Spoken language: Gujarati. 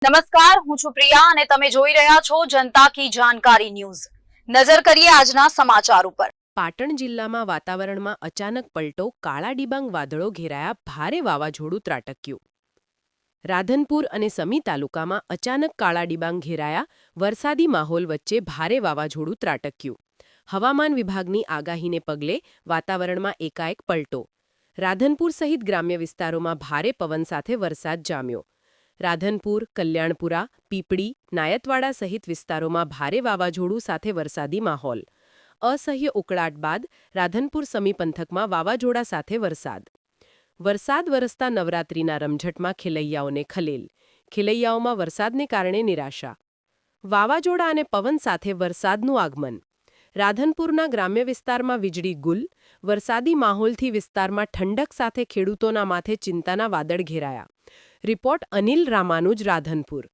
નમસ્કાર, હું છું પ્રિયા અને તમે જોઈ રહ્યા છો જનતા કી જાણકારી ન્યૂઝ। નજર કરીએ આજના સમાચાર ઉપર। પાટણ જિલ્લામાં વાતાવરણમાં અચાનક પલટો, કાળા ડિબાંગ વાદળો ઘેરાયા, ભારે વાવાઝોડું ત્રાટક્યું। રાધનપુર અને સમી તાલુકામાં અચાનક કાળા ડિબાંગ ઘેરાયા, વરસાદી માહોલ વચ્ચે ભારે વાવાઝોડું ત્રાટક્યું। હવામાન વિભાગની આગાહીને પગલે વાતાવરણમાં એકાએક પલટો। રાધનપુર સહિત ગ્રામ્ય વિસ્તારોમાં ભારે પવન સાથે વરસાદ જામ્યો। રાધનપુર, કલ્યાણપુરા, પીપળી, નાયતવાડા સહિત વિસ્તારોમાં ભારે વાવાઝોડું સાથે વરસાદી માહોલ। અસહ્ય ઉકળાટ બાદ રાધનપુર સમી પંથકમાં વાવાઝોડા સાથે વરસાદ વરસતા નવરાત્રિના રમઝટમાં ખેલૈયાઓને ખલેલ। ખેલૈયાઓમાં વરસાદને કારણે નિરાશા। વાવાઝોડા અને પવન સાથે વરસાદનું આગમન। રાધનપુરના ગ્રામ્ય વિસ્તારમાં વીજળી ગુલ। વરસાદી માહોલથી વિસ્તારમાં ઠંડક સાથે ખેડૂતોના માથે ચિંતાના વાદળ ઘેરાયા। રિપોર્ટ અનિલ રામાનુજ, રાધનપુર।